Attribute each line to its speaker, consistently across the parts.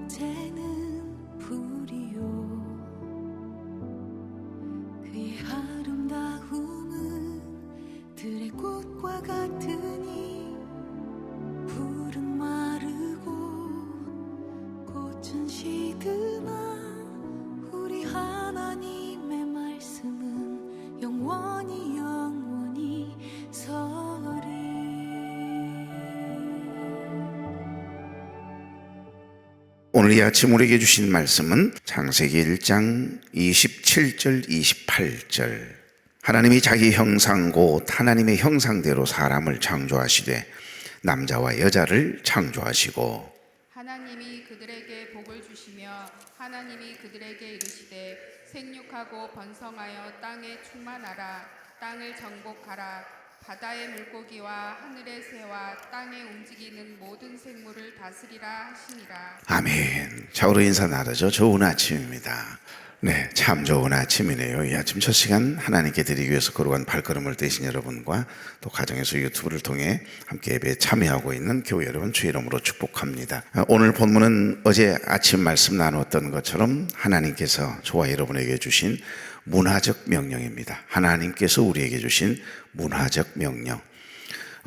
Speaker 1: 이제는 불이요 그의 아름다움은 들의 꽃과 같으니 풀은 마르고 꽃은 시드나 우리 하나님의 말씀은 영원히 서리.
Speaker 2: 오늘 이 아침 우리에게 주신 말씀은 창세기 1장 27절 28절. 하나님이 자기 형상 곧 하나님의 형상대로 사람을 창조하시되 남자와 여자를 창조하시고
Speaker 3: 하나님이 그들에게 복을 주시며 하나님이 그들에게 이르시되 생육하고 번성하여 땅에 충만하라. 땅을 정복하라. 바다의 물고기와 하늘의 새와 땅에 움직이는 모든 생물을 다스리라 하시니라.
Speaker 2: 아멘. 자우로 인사 나누죠. 좋은 아침입니다. 네, 참 좋은 아침이네요. 이 아침 첫 시간 하나님께 드리기 위해서 걸어간 발걸음을 떼신 여러분과 또 가정에서 유튜브를 통해 함께 예배에 참여하고 있는 교회 여러분 주의 이름으로 축복합니다. 오늘 본문은 어제 아침 말씀 나누었던 것처럼 하나님께서 저와 여러분에게 주신 문화적 명령입니다. 하나님께서 우리에게 주신 문화적 명령.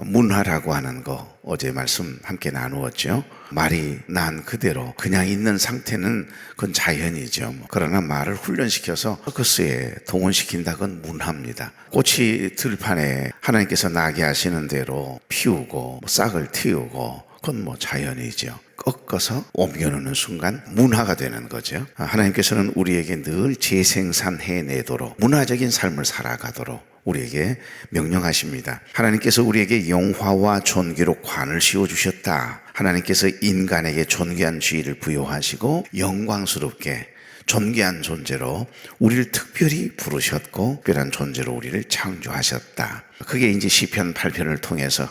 Speaker 2: 문화라고 하는 거 어제 말씀 함께 나누었죠. 말이 난 그대로 그냥 있는 상태는 그건 자연이죠. 그러나 말을 훈련시켜서 서커스에 동원시킨다 그건 문화입니다. 꽃이 들판에 하나님께서 나게 하시는 대로 피우고 싹을 틔우고 그건 자연이죠. 꺾어서 옮겨놓는 순간 문화가 되는 거죠. 하나님께서는 우리에게 늘 재생산해내도록 문화적인 삶을 살아가도록 우리에게 명령하십니다. 하나님께서 우리에게 영화와 존귀로 관을 씌워주셨다. 하나님께서 인간에게 존귀한 지위를 부여하시고 영광스럽게 존귀한 존재로 우리를 특별히 부르셨고 특별한 존재로 우리를 창조하셨다. 그게 이제 시편 8편을 통해서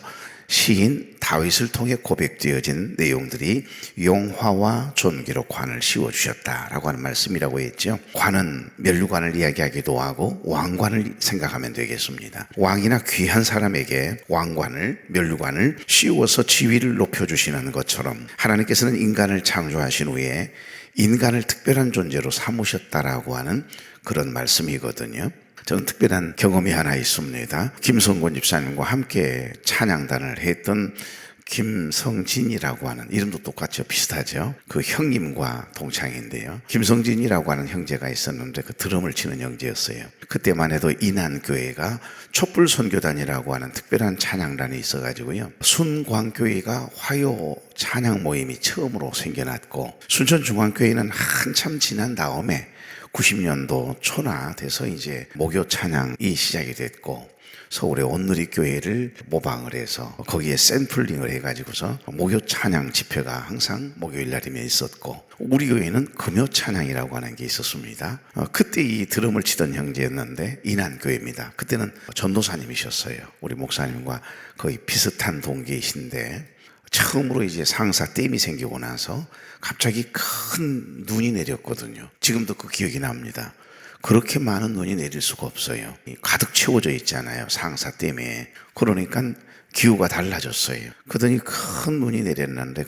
Speaker 2: 시인 다윗을 통해 고백되어진 내용들이 영화와 존귀로 관을 씌워주셨다라고 하는 말씀이라고 했죠. 관은 면류관을 이야기하기도 하고 왕관을 생각하면 되겠습니다. 왕이나 귀한 사람에게 왕관을 면류관을 씌워서 지위를 높여주시는 것처럼 하나님께서는 인간을 창조하신 후에 인간을 특별한 존재로 삼으셨다라고 하는 그런 말씀이거든요. 저는 특별한 경험이 하나 있습니다. 김성곤 집사님과 함께 찬양단을 했던 김성진이라고 하는, 이름도 똑같죠? 비슷하죠? 그 형님과 동창인데요. 김성진이라고 하는 형제가 있었는데 그 드럼을 치는 형제였어요. 그때만 해도 인안교회가 촛불 선교단이라고 하는 특별한 찬양단이 있어가지고요. 순광교회가 화요 찬양 모임이 처음으로 생겨났고 순천중앙교회는 한참 지난 다음에 90년도 초나 돼서 이제 목요 찬양이 시작이 됐고 서울의 온누리교회를 모방을 해서 거기에 샘플링을 해가지고서 목요 찬양 집회가 항상 목요일 날이면 있었고 우리 교회는 금요 찬양이라고 하는 게 있었습니다. 그때 이 드럼을 치던 형제였는데 인안교회입니다. 그때는 전도사님이셨어요. 우리 목사님과 거의 비슷한 동기이신데 처음으로 이제 상사댐이 생기고 나서 갑자기 큰 눈이 내렸거든요. 지금도 그 기억이 납니다. 그렇게 많은 눈이 내릴 수가 없어요. 가득 채워져 있잖아요. 상사댐에. 그러니까 기후가 달라졌어요. 그러더니 큰 눈이 내렸는데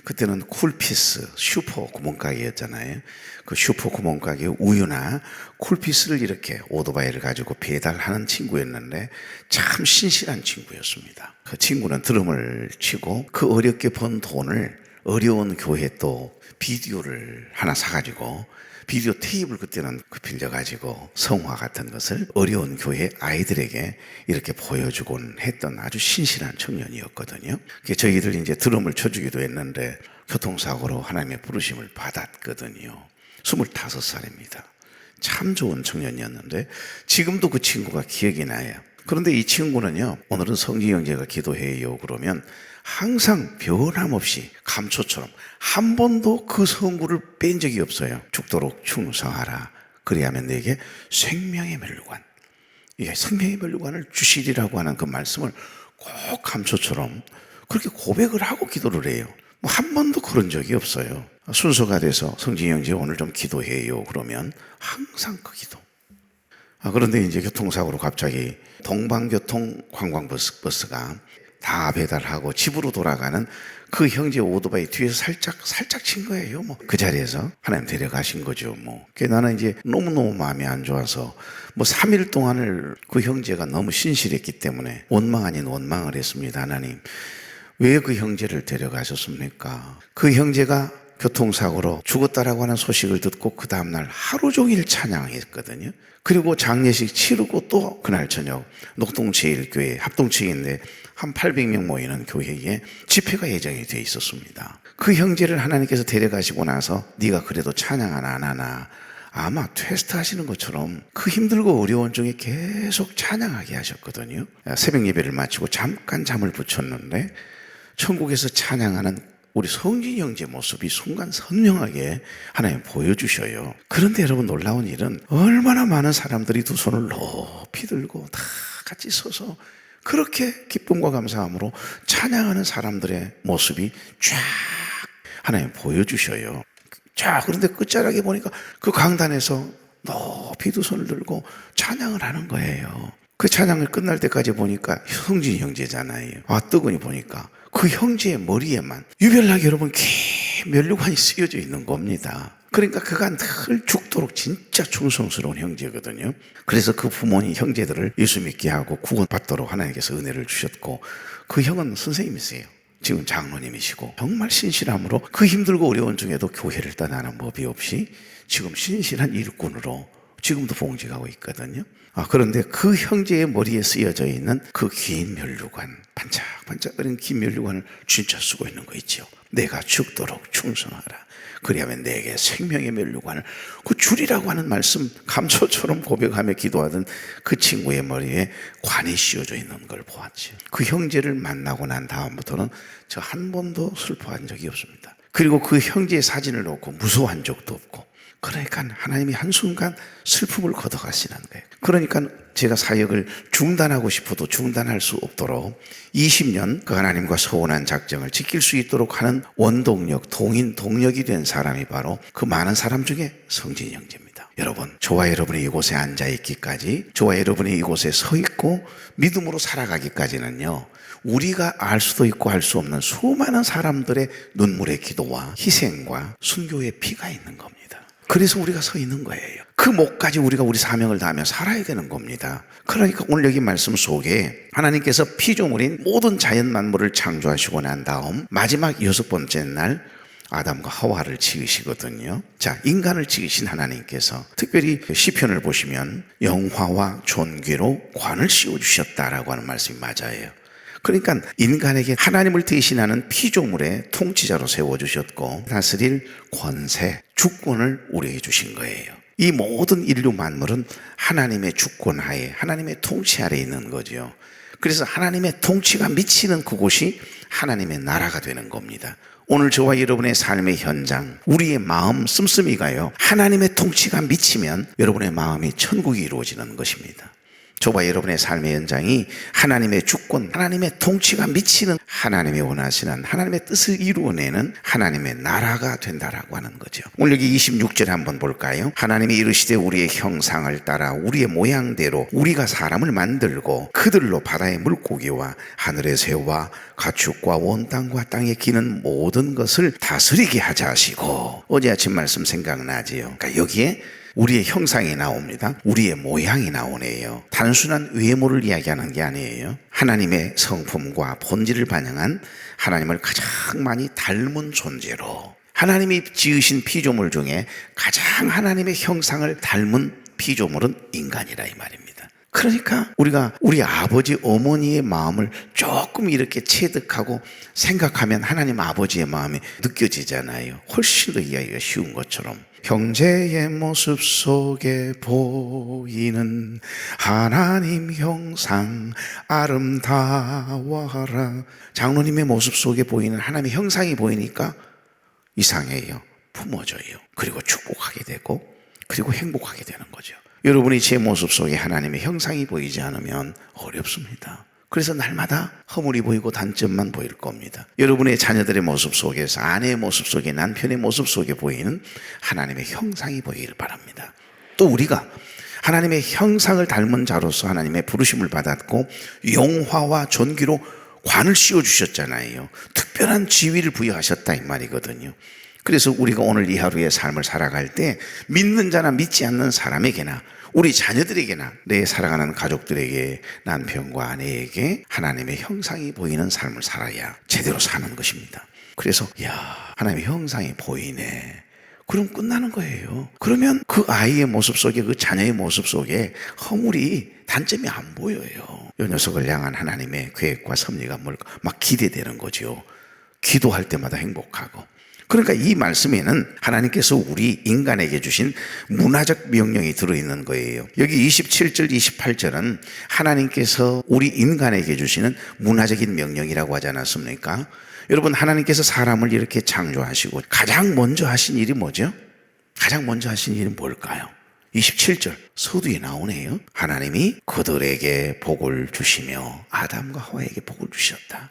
Speaker 2: 그때는 쿨피스 슈퍼 구멍가게였잖아요. 그 슈퍼 구멍가게 우유나 쿨피스를 이렇게 오토바이를 가지고 배달하는 친구였는데 참 신실한 친구였습니다. 그 친구는 드럼을 치고 그 어렵게 번 돈을 어려운 교회 또 비디오를 하나 사가지고 비디오 테이블 그때는 빌려가지고 성화 같은 것을 어려운 교회 아이들에게 이렇게 보여주곤 했던 아주 신실한 청년이었거든요. 저희들 이제 드럼을 쳐주기도 했는데 교통사고로 하나님의 부르심을 받았거든요. 25살입니다. 참 좋은 청년이었는데 지금도 그 친구가 기억이 나요. 그런데 이 친구는요, 오늘은 성진 형제가 기도해요 그러면 항상 변함없이 감초처럼 한 번도 그 성구를 뺀 적이 없어요. 죽도록 충성하라. 그리하면 내게 생명의 면류관, 생명의 면류관을 주시리라고 하는 그 말씀을 꼭 감초처럼 그렇게 고백을 하고 기도를 해요. 한 번도 그런 적이 없어요. 순서가 돼서 성진 형제 오늘 좀 기도해요 그러면 항상 그 기도. 그런데 이제 교통사고로 갑자기 동방교통 관광버스가 다 배달하고 집으로 돌아가는 그 형제 오토바이 뒤에서 살짝 친 거예요. 뭐 그 자리에서 하나님 데려가신 거죠. 뭐 나는 이제 너무너무 마음이 안 좋아서 3일 동안을 그 형제가 너무 신실했기 때문에 원망 아닌 원망을 했습니다. 하나님, 왜 그 형제를 데려가셨습니까? 그 형제가 교통사고로 죽었다라고 하는 소식을 듣고 그 다음날 하루 종일 찬양했거든요. 그리고 장례식 치르고 또 그날 저녁 녹동제일교회 합동체인데 한 800명 모이는 교회에 집회가 예정이 돼 있었습니다. 그 형제를 하나님께서 데려가시고 나서 네가 그래도 찬양 안 하나, 아마 테스트 하시는 것처럼 그 힘들고 어려운 중에 계속 찬양하게 하셨거든요. 새벽 예배를 마치고 잠깐 잠을 붙였는데 천국에서 찬양하는 우리 성진 형제 모습이 순간 선명하게 하나님 보여주셔요. 그런데 여러분, 놀라운 일은 얼마나 많은 사람들이 두 손을 높이 들고 다 같이 서서 그렇게 기쁨과 감사함으로 찬양하는 사람들의 모습이 쫙 하나님 보여주셔요. 자, 그런데 끝자락에 보니까 그 강단에서 높이 두 손을 들고 찬양을 하는 거예요. 그 찬양을 끝날 때까지 보니까 성진 형제잖아요. 뜨거니 보니까 그 형제의 머리에만 유별나게 여러분 긴 면류관이 쓰여져 있는 겁니다. 그러니까 그가 늘 죽도록 진짜 충성스러운 형제거든요. 그래서 그 부모님 형제들을 예수 믿게 하고 구원받도록 하나님께서 은혜를 주셨고, 그 형은 선생님이세요. 지금 장로님이시고 정말 신실함으로 그 힘들고 어려운 중에도 교회를 떠나는 법이 없이 지금 신실한 일꾼으로 지금도 봉직하고 있거든요. 그런데 그 형제의 머리에 쓰여져 있는 그 긴 면류관, 반짝반짝거리는 긴 면류관을 진짜 쓰고 있는 거 있죠. 내가 죽도록 충성하라. 그리하면 내게 생명의 면류관을, 그 줄이라고 하는 말씀 감초처럼 고백하며 기도하던 그 친구의 머리에 관이 씌워져 있는 걸 보았죠. 그 형제를 만나고 난 다음부터는 저 한 번도 슬퍼한 적이 없습니다. 그리고 그 형제의 사진을 놓고 무서워한 적도 없고, 그러니까 하나님이 한순간 슬픔을 걷어가시는 거예요. 그러니까 제가 사역을 중단하고 싶어도 중단할 수 없도록 20년 그 하나님과 서운한 작정을 지킬 수 있도록 하는 원동력, 동력이 된 사람이 바로 그 많은 사람 중에 성진 형제입니다. 여러분, 저와 여러분이 이곳에 앉아있기까지, 저와 여러분이 이곳에 서 있고 믿음으로 살아가기까지는요, 우리가 알 수도 있고 알 수 없는 수많은 사람들의 눈물의 기도와 희생과 순교의 피가 있는 겁니다. 그래서 우리가 서 있는 거예요. 그 목까지 우리가 우리 사명을 다하며 살아야 되는 겁니다. 그러니까 오늘 여기 말씀 속에 하나님께서 피조물인 모든 자연 만물을 창조하시고 난 다음 마지막 6번째 날 아담과 하와를 지으시거든요. 자, 인간을 지으신 하나님께서 특별히 시편을 보시면 영화와 존귀로 관을 씌워주셨다라고 하는 말씀이 맞아요. 그러니까 인간에게 하나님을 대신하는 피조물의 통치자로 세워주셨고, 다스릴 권세, 주권을 우리에게 주신 거예요. 이 모든 인류 만물은 하나님의 주권 하에, 하나님의 통치 아래에 있는 거죠. 그래서 하나님의 통치가 미치는 그곳이 하나님의 나라가 되는 겁니다. 오늘 저와 여러분의 삶의 현장, 우리의 마음 씀씀이가요, 하나님의 통치가 미치면 여러분의 마음이 천국이 이루어지는 것입니다. 저와 여러분의 삶의 현장이 하나님의 주권, 하나님의 통치가 미치는, 하나님이 원하시는 하나님의 뜻을 이루어내는 하나님의 나라가 된다라고 하는 거죠. 오늘 여기 26절 한번 볼까요? 하나님이 이르시되 우리의 형상을 따라 우리의 모양대로 우리가 사람을 만들고 그들로 바다의 물고기와 하늘의 새와 가축과 온 땅과 땅에 기는 모든 것을 다스리게 하자 하시고, 어제 아침 말씀 생각나지요? 그러니까 여기에 우리의 형상이 나옵니다. 우리의 모양이 나오네요. 단순한 외모를 이야기하는 게 아니에요. 하나님의 성품과 본질을 반영한 하나님을 가장 많이 닮은 존재로, 하나님이 지으신 피조물 중에 가장 하나님의 형상을 닮은 피조물은 인간이라 이 말입니다. 그러니까 우리가 우리 아버지 어머니의 마음을 조금 이렇게 체득하고 생각하면 하나님 아버지의 마음이 느껴지잖아요. 훨씬 더 이해하기가 쉬운 것처럼 형제의 모습 속에 보이는 하나님 형상 아름다워라. 장로님의 모습 속에 보이는 하나님의 형상이 보이니까 이상해요. 품어져요. 그리고 축복하게 되고, 그리고 행복하게 되는 거죠. 여러분이 제 모습 속에 하나님의 형상이 보이지 않으면 어렵습니다. 그래서 날마다 허물이 보이고 단점만 보일 겁니다. 여러분의 자녀들의 모습 속에서, 아내의 모습 속에, 남편의 모습 속에 보이는 하나님의 형상이 보이길 바랍니다. 또 우리가 하나님의 형상을 닮은 자로서 하나님의 부르심을 받았고 용화와 존귀로 관을 씌워주셨잖아요. 특별한 지위를 부여하셨다 이 말이거든요. 그래서 우리가 오늘 이 하루의 삶을 살아갈 때 믿는 자나 믿지 않는 사람에게나 우리 자녀들에게나 내 사랑하는 가족들에게 남편과 아내에게 하나님의 형상이 보이는 삶을 살아야 제대로 사는 것입니다. 그래서 하나님의 형상이 보이네. 그럼 끝나는 거예요. 그러면 그 아이의 모습 속에 그 자녀의 모습 속에 허물이 단점이 안 보여요. 이 녀석을 향한 하나님의 계획과 섭리가 막 기대되는 거죠. 기도할 때마다 행복하고. 그러니까 이 말씀에는 하나님께서 우리 인간에게 주신 문화적 명령이 들어있는 거예요. 여기 27절 28절은 하나님께서 우리 인간에게 주시는 문화적인 명령이라고 하지 않았습니까? 여러분, 하나님께서 사람을 이렇게 창조하시고 가장 먼저 하신 일이 뭐죠? 가장 먼저 하신 일은 뭘까요? 27절 서두에 나오네요. 하나님이 그들에게 복을 주시며 아담과 하와에게 복을 주셨다.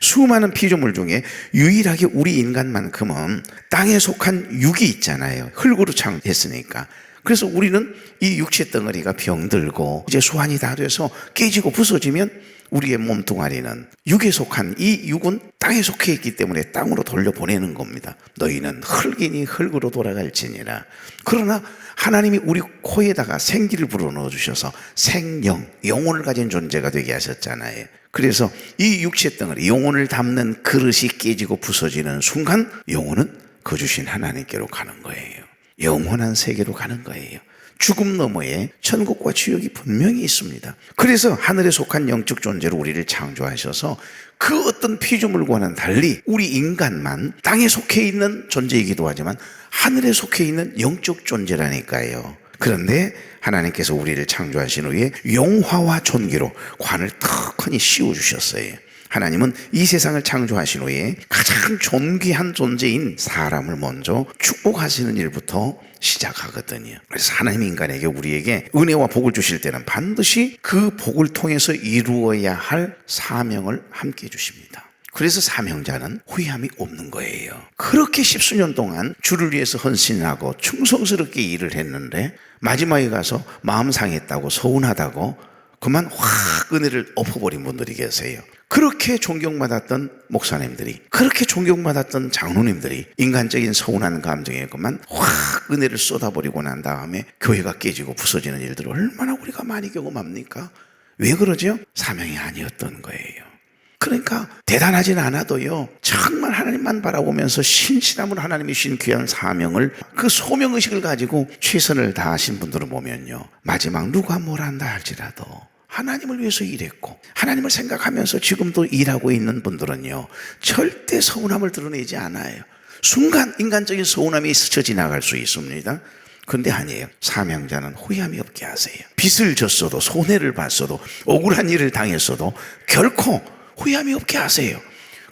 Speaker 2: 수많은 피조물 중에 유일하게 우리 인간만큼은 땅에 속한 육이 있잖아요. 흙으로 창조했으니까. 그래서 우리는 이 육체 덩어리가 병들고 이제 소환이 다 돼서 깨지고 부서지면 우리의 몸뚱아리는 육에 속한 이 육은 땅에 속해 있기 때문에 땅으로 돌려보내는 겁니다. 너희는 흙이니 흙으로 돌아갈지니라. 그러나 하나님이 우리 코에다가 생기를 불어넣어 주셔서 생영, 영혼을 가진 존재가 되게 하셨잖아요. 그래서 이 육체 덩어리, 영혼을 담는 그릇이 깨지고 부서지는 순간 영혼은 그 주신 하나님께로 가는 거예요. 영원한 세계로 가는 거예요. 죽음 너머에 천국과 지옥이 분명히 있습니다. 그래서 하늘에 속한 영적 존재로 우리를 창조하셔서 그 어떤 피조물과는 달리 우리 인간만 땅에 속해 있는 존재이기도 하지만 하늘에 속해 있는 영적 존재라니까요. 그런데 하나님께서 우리를 창조하신 후에 영화와 존귀로 관을 턱하니 씌워주셨어요. 하나님은 이 세상을 창조하신 후에 가장 존귀한 존재인 사람을 먼저 축복하시는 일부터 시작하거든요. 그래서 하나님 인간에게 우리에게 은혜와 복을 주실 때는 반드시 그 복을 통해서 이루어야 할 사명을 함께 해주십니다. 그래서 사명자는 후회함이 없는 거예요. 그렇게 십수년 동안 주를 위해서 헌신하고 충성스럽게 일을 했는데 마지막에 가서 마음 상했다고 서운하다고 그만 확 은혜를 엎어버린 분들이 계세요. 그렇게 존경받았던 목사님들이, 그렇게 존경받았던 장로님들이 인간적인 서운한 감정에 그만 확 은혜를 쏟아버리고 난 다음에 교회가 깨지고 부서지는 일들을 얼마나 우리가 많이 경험합니까? 왜 그러죠? 사명이 아니었던 거예요. 그러니까 대단하진 않아도요, 정말 하나님만 바라보면서 신실함으로 하나님이 주신 귀한 사명을, 그 소명의식을 가지고 최선을 다하신 분들을 보면요, 마지막 누가 뭘 한다 할지라도 하나님을 위해서 일했고 하나님을 생각하면서 지금도 일하고 있는 분들은요, 절대 서운함을 드러내지 않아요. 순간 인간적인 서운함이 스쳐 지나갈 수 있습니다. 그런데 아니에요. 사명자는 후회함이 없게 하세요. 빚을 졌어도, 손해를 봤어도, 억울한 일을 당했어도 결코 후회함이 없게 하세요.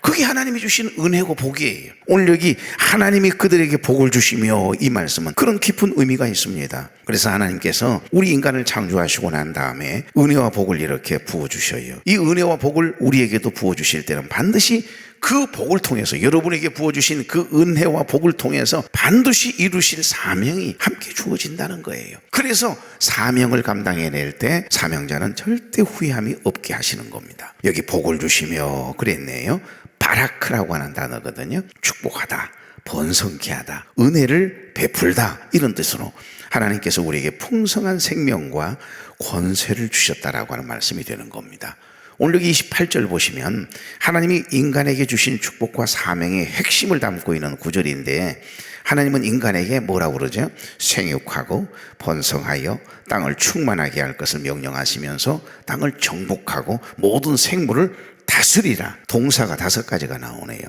Speaker 2: 그게 하나님이 주신 은혜고 복이에요. 오늘 여기 하나님이 그들에게 복을 주시며, 이 말씀은 그런 깊은 의미가 있습니다. 그래서 하나님께서 우리 인간을 창조하시고 난 다음에 은혜와 복을 이렇게 부어주셔요. 이 은혜와 복을 우리에게도 부어주실 때는 반드시 그 복을 통해서, 여러분에게 부어주신 그 은혜와 복을 통해서 반드시 이루실 사명이 함께 주어진다는 거예요. 그래서 사명을 감당해낼 때 사명자는 절대 후회함이 없게 하시는 겁니다. 여기 복을 주시며 그랬네요. 바라크라고 하는 단어거든요. 축복하다, 번성케 하다, 은혜를 베풀다, 이런 뜻으로 하나님께서 우리에게 풍성한 생명과 권세를 주셨다라고 하는 말씀이 되는 겁니다. 오늘 여기 28절 보시면 하나님이 인간에게 주신 축복과 사명의 핵심을 담고 있는 구절인데, 하나님은 인간에게 뭐라고 그러죠? 생육하고 번성하여 땅을 충만하게 할 것을 명령하시면서 땅을 정복하고 모든 생물을 다스리라. 동사가 5가지가 나오네요.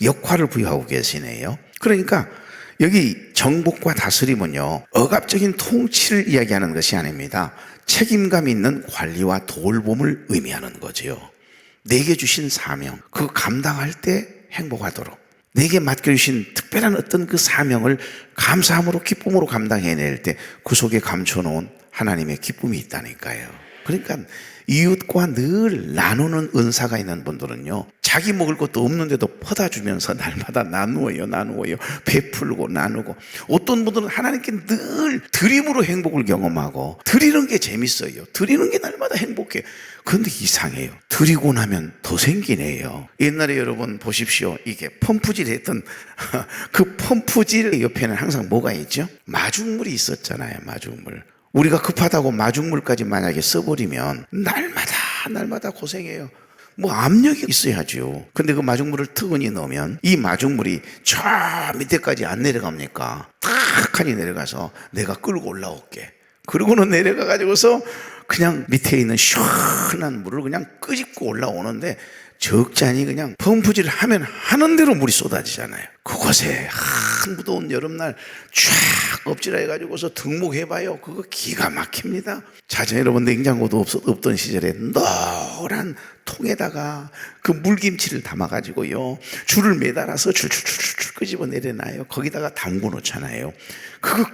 Speaker 2: 역할을 부여하고 계시네요. 그러니까 여기 정복과 다스림은요, 억압적인 통치를 이야기하는 것이 아닙니다. 책임감 있는 관리와 돌봄을 의미하는 거지요. 내게 주신 사명, 그거 감당할 때 행복하도록, 내게 맡겨주신 특별한 어떤 그 사명을 감사함으로, 기쁨으로 감당해낼 때 그 속에 감춰놓은 하나님의 기쁨이 있다니까요. 그러니까 이웃과 늘 나누는 은사가 있는 분들은요, 자기 먹을 것도 없는데도 퍼다 주면서 날마다 나누어요. 베풀고 나누고. 어떤 분들은 하나님께 늘 드림으로 행복을 경험하고 드리는 게 재밌어요. 드리는 게 날마다 행복해. 그런데 이상해요. 드리고 나면 더 생기네요. 옛날에 여러분 보십시오. 이게 펌프질 했던 그 펌프질 옆에는 항상 뭐가 있죠? 마중물이 있었잖아요. 마중물. 우리가 급하다고 마중물까지 만약에 써버리면 날마다 고생해요. 뭐 압력이 있어야죠. 근데 그 마중물을 트거니 넣으면 이 마중물이 저 밑에까지 안 내려갑니까? 탁하니 내려가서 내가 끌고 올라올게. 그러고는 내려가 가지고서 그냥 밑에 있는 시원한 물을 그냥 끄집고 올라오는데 적잖이 그냥 펌프질을 하면 하는 대로 물이 쏟아지잖아요. 그곳에 한 무더운 여름날 쫙 엎질러 해가지고서 등목해봐요. 그거 기가 막힙니다. 자전 여러분 냉장고도 없던 시절에 노란 통에다가 그 물김치를 담아가지고요 줄을 매달아서 줄줄줄줄 끄집어 내려놔요. 거기다가 담궈 놓잖아요. 그거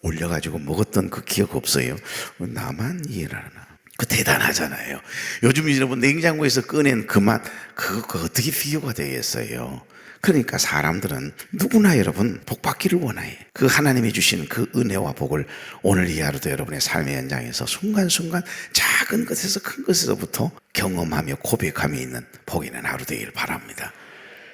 Speaker 2: 올려가지고 먹었던 그 기억 없어요? 나만 이해를 하나? 그 대단하잖아요. 요즘 여러분 냉장고에서 꺼낸 그 맛, 그거 어떻게 비교가 되겠어요? 그러니까 사람들은 누구나 여러분 복 받기를 원해요. 그 하나님이 주신 그 은혜와 복을 오늘 이 하루도 여러분의 삶의 현장에서 순간순간 작은 것에서 큰 것에서부터 경험하며 고백함이 있는 복 있는 하루 되길 바랍니다.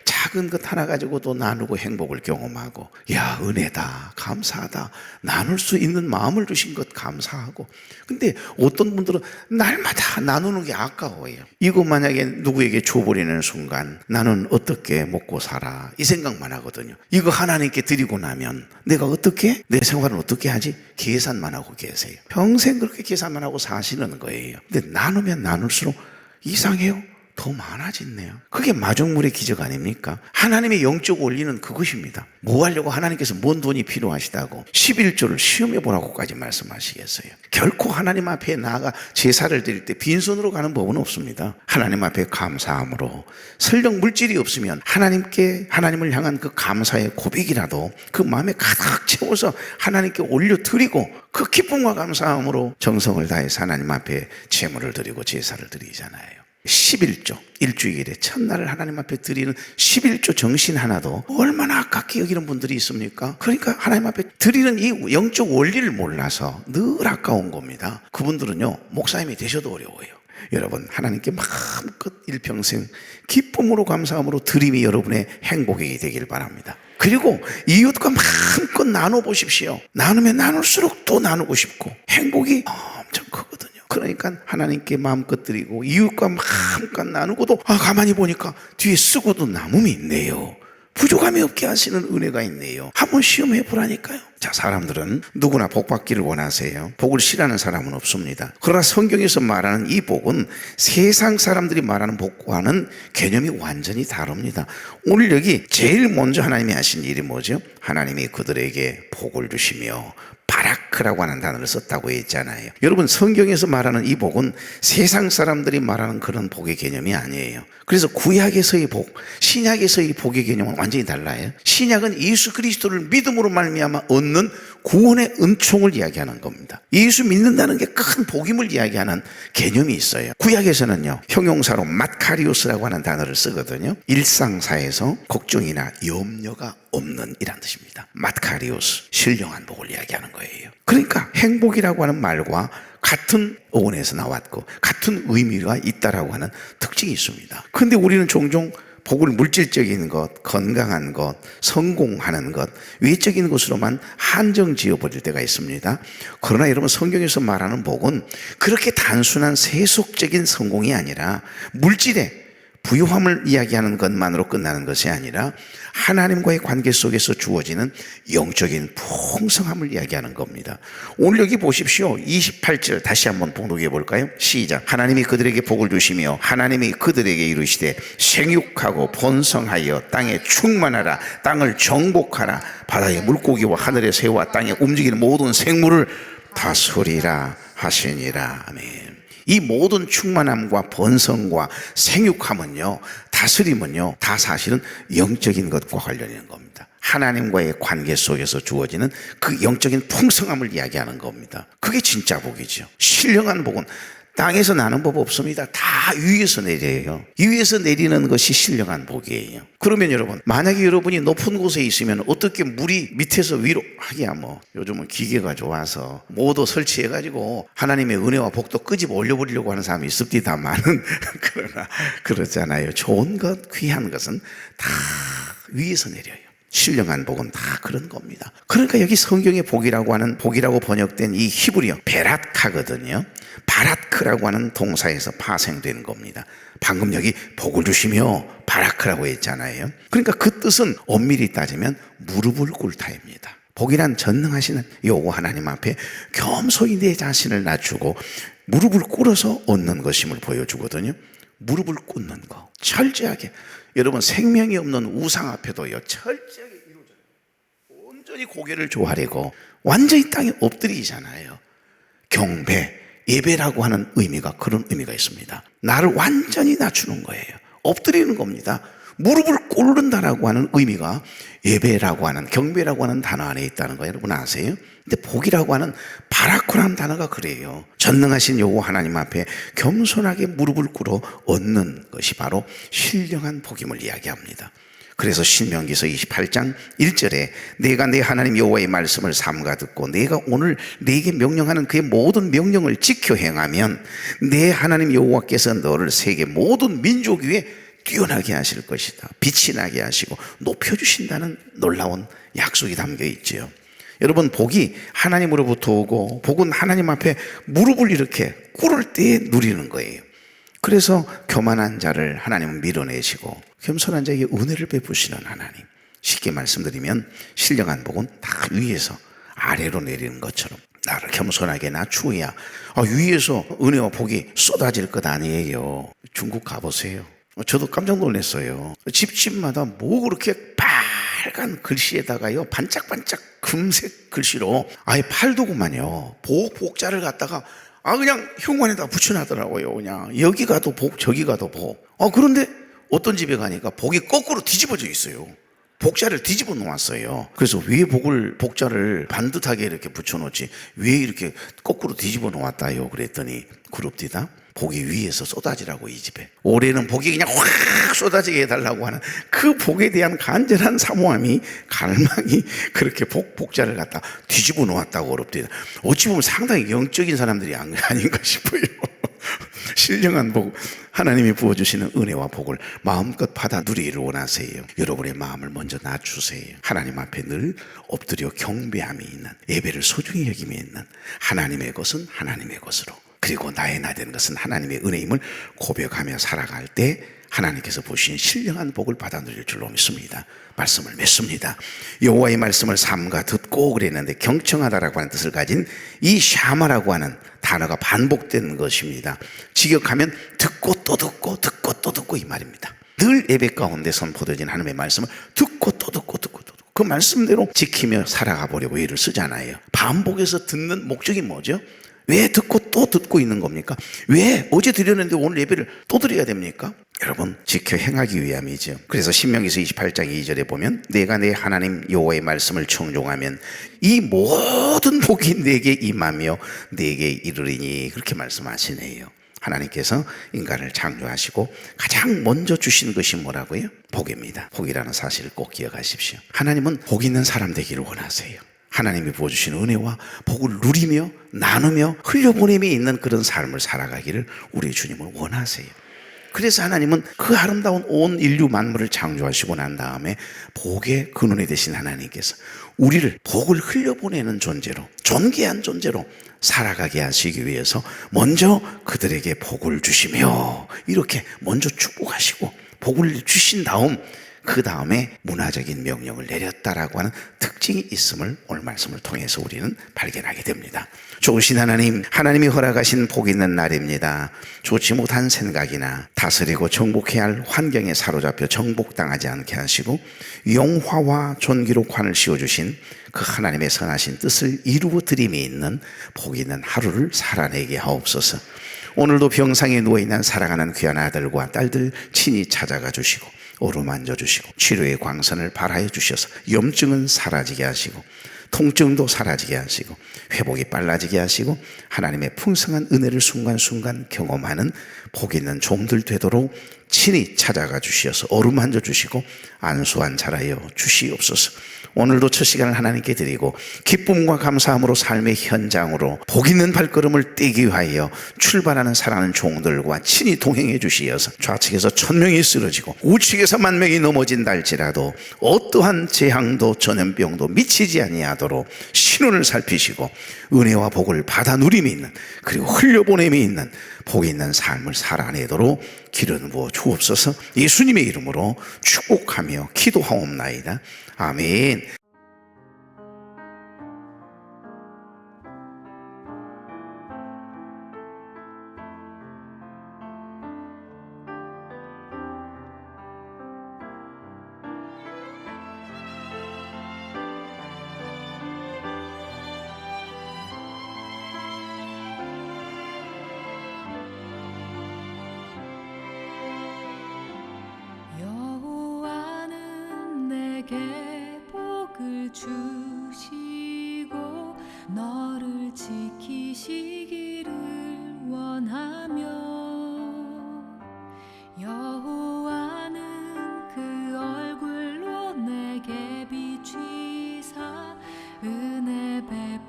Speaker 2: 작은 것 하나 가지고도 나누고 행복을 경험하고, 야, 은혜다, 감사하다, 나눌 수 있는 마음을 주신 것 감사하고. 근데 어떤 분들은 날마다 나누는 게 아까워요. 이거 만약에 누구에게 줘버리는 순간 나는 어떻게 먹고 살아, 이 생각만 하거든요. 이거 하나님께 드리고 나면 내가 어떻게, 내 생활은 어떻게 하지? 계산만 하고 계세요. 평생 그렇게 계산만 하고 사시는 거예요. 근데 나누면 나눌수록 이상해요. 더 많아졌네요. 그게 마중물의 기적 아닙니까? 하나님의 영적 원리는 그것입니다. 뭐 하려고 하나님께서 뭔 돈이 필요하시다고 11조를 시험해 보라고까지 말씀하시겠어요? 결코 하나님 앞에 나아가 제사를 드릴 때 빈손으로 가는 법은 없습니다. 하나님 앞에 감사함으로, 설령 물질이 없으면 하나님을 향한 그 감사의 고백이라도 그 마음에 가득 채워서 하나님께 올려드리고 그 기쁨과 감사함으로 정성을 다해서 하나님 앞에 제물을 드리고 제사를 드리잖아요. 11조, 일주일에 첫날을 하나님 앞에 드리는 11조 정신 하나도 얼마나 아깝게 여기는 분들이 있습니까? 그러니까 하나님 앞에 드리는 이 영적 원리를 몰라서 늘 아까운 겁니다. 그분들은요, 목사님이 되셔도 어려워요. 여러분, 하나님께 마음껏 일평생 기쁨으로 감사함으로 드림이 여러분의 행복이 되길 바랍니다. 그리고 이웃과 마음껏 나눠보십시오. 나누면 나눌수록 또 나누고 싶고 행복이 엄청 크거든요. 그러니까 하나님께 마음껏 드리고 이웃과 마음껏 나누고도 가만히 보니까 뒤에 쓰고도 남음이 있네요. 부족함이 없게 하시는 은혜가 있네요. 한번 시험해 보라니까요. 자, 사람들은 누구나 복 받기를 원하세요. 복을 싫어하는 사람은 없습니다. 그러나 성경에서 말하는 이 복은 세상 사람들이 말하는 복과는 개념이 완전히 다릅니다. 오늘 여기 제일 먼저 하나님이 하신 일이 뭐죠? 하나님이 그들에게 복을 주시며 바라크라고 하는 단어를 썼다고 했잖아요. 여러분, 성경에서 말하는 이 복은 세상 사람들이 말하는 그런 복의 개념이 아니에요. 그래서 구약에서의 복, 신약에서의 복의 개념은 완전히 달라요. 신약은 예수 그리스도를 믿음으로 말미암아 얻는 구원의 은총을 이야기하는 겁니다. 예수 믿는다는 게 큰 복임을 이야기하는 개념이 있어요. 구약에서는요, 형용사로 마카리오스라고 하는 단어를 쓰거든요. 일상사에서 걱정이나 염려가 없는 이란 뜻입니다. 마카리오스, 신령한 복을 이야기하는 거예요. 그러니까 행복이라고 하는 말과 같은 어원에서 나왔고 같은 의미가 있다라고 하는 특징이 있습니다. 그런데 우리는 종종 복을 물질적인 것, 건강한 것, 성공하는 것, 외적인 것으로만 한정 지어버릴 때가 있습니다. 그러나 여러분, 성경에서 말하는 복은 그렇게 단순한 세속적인 성공이 아니라 물질의 부유함을 이야기하는 것만으로 끝나는 것이 아니라 하나님과의 관계 속에서 주어지는 영적인 풍성함을 이야기하는 겁니다. 오늘 여기 보십시오. 28절 다시 한번 봉독해 볼까요? 시작. 하나님이 그들에게 복을 주시며 하나님이 그들에게 이르시되 생육하고 번성하여 땅에 충만하라, 땅을 정복하라, 바다의 물고기와 하늘의 새와 땅에 움직이는 모든 생물을 다스리라 하시니라. 아멘. 이 모든 충만함과 번성과 생육함은요, 다스림은요, 다 사실은 영적인 것과 관련이 있는 겁니다. 하나님과의 관계 속에서 주어지는 그 영적인 풍성함을 이야기하는 겁니다. 그게 진짜 복이죠. 신령한 복은 땅에서 나는 법 없습니다. 다 위에서 내려요. 위에서 내리는 것이 신령한 복이에요. 그러면 여러분, 만약에 여러분이 높은 곳에 있으면 어떻게 물이 밑에서 위로, 하기야 뭐 요즘은 기계가 좋아서 모두 설치해가지고 하나님의 은혜와 복도 끄집어 올려버리려고 하는 사람이 있습니다만은 그러나 그렇잖아요. 좋은 것, 귀한 것은 다 위에서 내려요. 신령한 복은 다 그런 겁니다. 그러니까 여기 성경의 복이라고 하는, 복이라고 번역된 이 히브리어 베라카거든요. 바라크라고 하는 동사에서 파생된 겁니다. 방금 여기 복을 주시며 바라크라고 했잖아요. 그러니까 그 뜻은 엄밀히 따지면 무릎을 꿇다입니다. 복이란 전능하시는 여호와 하나님 앞에 겸손히 내 자신을 낮추고 무릎을 꿇어서 얻는 것임을 보여주거든요. 무릎을 꿇는 거 철저하게. 여러분, 생명이 없는 우상 앞에도요 철저하게 이루어져요. 온전히 고개를 조아리고 완전히 땅에 엎드리잖아요. 경배, 예배라고 하는 의미가 그런 의미가 있습니다. 나를 완전히 낮추는 거예요. 엎드리는 겁니다. 무릎을 꿇는다라고 하는 의미가 예배라고 하는, 경배라고 하는 단어 안에 있다는 거 여러분 아세요? 근데 복이라고 하는 바라크라는 단어가 그래요. 전능하신 여호와 하나님 앞에 겸손하게 무릎을 꿇어 얻는 것이 바로 신령한 복임을 이야기합니다. 그래서 신명기서 28장 1절에 내가 내 하나님 여호와의 말씀을 삼가 듣고 내가 오늘 네게 명령하는 그의 모든 명령을 지켜 행하면 내 하나님 여호와께서 너를 세계 모든 민족 위에 뛰어나게 하실 것이다. 빛이 나게 하시고 높여주신다는 놀라운 약속이 담겨 있지요. 여러분, 복이 하나님으로부터 오고 복은 하나님 앞에 무릎을 이렇게 꿇을 때에 누리는 거예요. 그래서 교만한 자를 하나님은 밀어내시고 겸손한 자에게 은혜를 베푸시는 하나님. 쉽게 말씀드리면 신령한 복은 다 위에서 아래로 내리는 것처럼 나를 겸손하게 낮추어야 위에서 은혜와 복이 쏟아질 것 아니에요. 중국 가보세요. 저도 깜짝 놀랐어요. 집집마다 뭐 그렇게 빨간 글씨에다가요 반짝반짝 금색 글씨로 아예 팔도구만요. 복자를 갖다가 그냥 현관에다 붙여놨더라고요. 그냥 여기 가도 복, 저기 가도 복. 그런데 어떤 집에 가니까 복이 거꾸로 뒤집어져 있어요. 복자를 뒤집어 놓았어요. 그래서 왜 복자를 반듯하게 이렇게 붙여놓지 왜 이렇게 거꾸로 뒤집어 놓았다요? 그랬더니 그럽디다. 복이 위에서 쏟아지라고. 이 집에 올해는 복이 그냥 확 쏟아지게 해달라고 하는 그 복에 대한 간절한 사모함이, 갈망이 그렇게 복자를 갖다 뒤집어 놓았다고 그럽디다. 어찌 보면 상당히 영적인 사람들이 아닌가 싶어요. 신령한 복, 하나님이 부어주시는 은혜와 복을 마음껏 받아 누리기를 원하세요. 여러분의 마음을 먼저 낮추세요. 하나님 앞에 늘 엎드려 경배함이 있는, 예배를 소중히 여김이 있는, 하나님의 것은 하나님의 것으로, 그리고 나의 나 되는 것은 하나님의 은혜임을 고백하며 살아갈 때 하나님께서 보신 신령한 복을 받아 누릴 줄로 믿습니다. 말씀을 맺습니다. 여호와의 말씀을 삼가 듣고 그랬는데 경청하다라고 하는 뜻을 가진 이 샤마라고 하는 단어가 반복된 것입니다. 직역하면 듣고 또 듣고 듣고 또 듣고 이 말입니다. 늘 예배 가운데 선포되어진 하나님의 말씀을 듣고 또 듣고 듣고 또 듣고 그 말씀대로 지키며 살아가 보려고 애를 쓰잖아요. 반복해서 듣는 목적이 뭐죠? 왜 듣고 또 듣고 있는 겁니까? 왜 어제 드렸는데 오늘 예배를 또 드려야 됩니까? 여러분, 지켜 행하기 위함이죠. 그래서 신명기서 28장 2절에 보면 내가 내 하나님 여호와의 말씀을 청종하면 이 모든 복이 내게 임하며 내게 이르리니, 그렇게 말씀하시네요. 하나님께서 인간을 창조하시고 가장 먼저 주신 것이 뭐라고요? 복입니다. 복이라는 사실을 꼭 기억하십시오. 하나님은 복 있는 사람 되기를 원하세요. 하나님이 부어주신 은혜와 복을 누리며 나누며 흘려보냄이 있는 그런 삶을 살아가기를 우리 주님은 원하세요. 그래서 하나님은 그 아름다운 온 인류 만물을 창조하시고 난 다음에 복의 근원이 되신 하나님께서 우리를 복을 흘려보내는 존재로, 존귀한 존재로 살아가게 하시기 위해서 먼저 그들에게 복을 주시며 이렇게 먼저 축복하시고 복을 주신 다음 그 다음에 문화적인 명령을 내렸다라고 하는 특징이 있음을 오늘 말씀을 통해서 우리는 발견하게 됩니다. 좋으신 하나님, 하나님이 허락하신 복 있는 날입니다. 좋지 못한 생각이나 다스리고 정복해야 할 환경에 사로잡혀 정복당하지 않게 하시고 영화와 존귀로 관을 씌워주신 그 하나님의 선하신 뜻을 이루어 드림이 있는 복 있는 하루를 살아내게 하옵소서. 오늘도 병상에 누워있는 사랑하는 귀한 아들과 딸들 친히 찾아가 주시고 어루만져 주시고 치료의 광선을 발하여 주셔서 염증은 사라지게 하시고 통증도 사라지게 하시고 회복이 빨라지게 하시고 하나님의 풍성한 은혜를 순간순간 경험하는 복 있는 종들 되도록 친히 찾아가 주시어서 어루만져 주시고 안수한 자라여 주시옵소서. 오늘도 첫 시간을 하나님께 드리고 기쁨과 감사함으로 삶의 현장으로 복 있는 발걸음을 떼기 위하여 출발하는 사랑하는 종들과 친히 동행해 주시어서 좌측에서 1000명이 쓰러지고 우측에서 10,000명이 넘어진다 할지라도 어떠한 재앙도 전염병도 미치지 아니하도록 신원을 살피시고 은혜와 복을 받아 누림이 있는 그리고 흘려보냄이 있는 복 있는 삶을 살아내도록 기름 부어 주옵소서. 예수님의 이름으로 축복하며 기도하옵나이다. 아멘.
Speaker 1: 여호와는 내게 복을 주시고 너를 지키시기를 원하며 여호와는 그 얼굴로 내게 비추사 은혜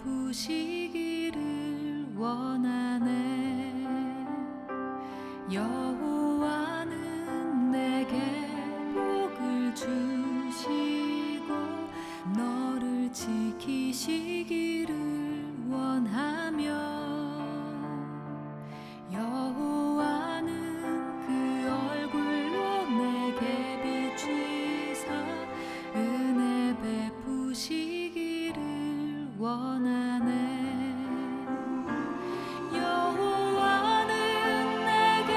Speaker 1: 베푸시기를 원하네. 여호와는 내게 복을 주시고 너를 지키시기를 원하며 여호와는 그 얼굴로 내게 비추사 은혜 베푸시기를 원하네. 여호와는 내게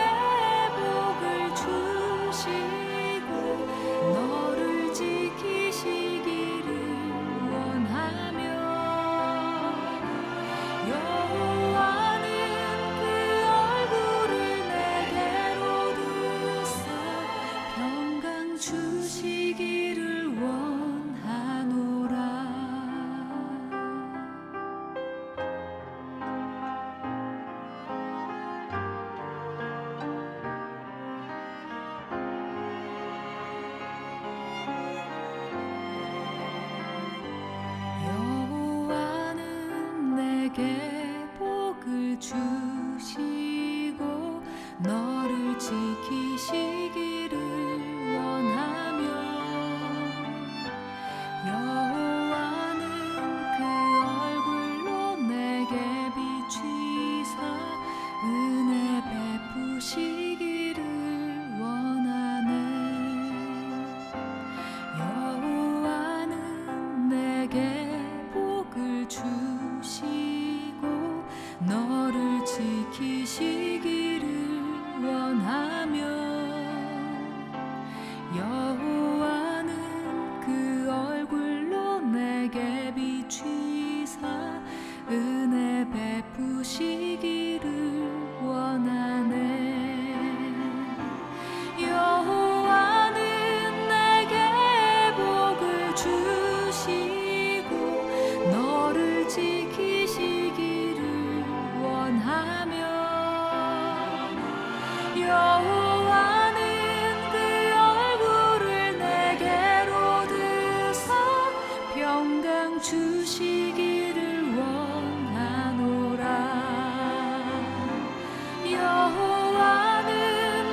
Speaker 1: 복을 주시고 너를 지키시기를 원하며 여호와는 그 얼굴을 내게로 드사 평강 주시기를 원하노라. 여호와는 내게 복을 주시고 너를 지키시기를 원하며 여호와는 그 얼굴로 내게 비추사 은혜 베푸시기를 원하네. 여호와는 내게 복을 주시고 너를 지키시기를 원하며 여호와는 그 얼굴로 내게 비추사 은혜 베푸시기를 원하네. 여호와는 내게 복을 주시고 너를 지키시기를 원하며 여호와는 그 얼굴을 내게로 드사 평강 주시기를 원하노라. 여호와는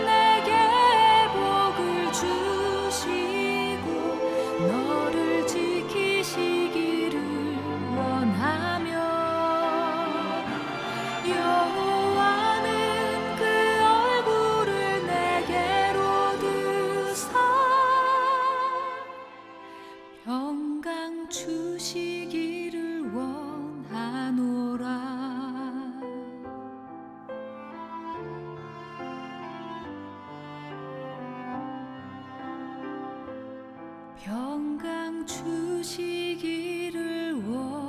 Speaker 1: 내게 복을 주시고 너를 지키시기를 원하며 여호와는 그 얼굴을 내게로 드사 평강 주시기를 원하노라. 평강 주시기를 원하노라.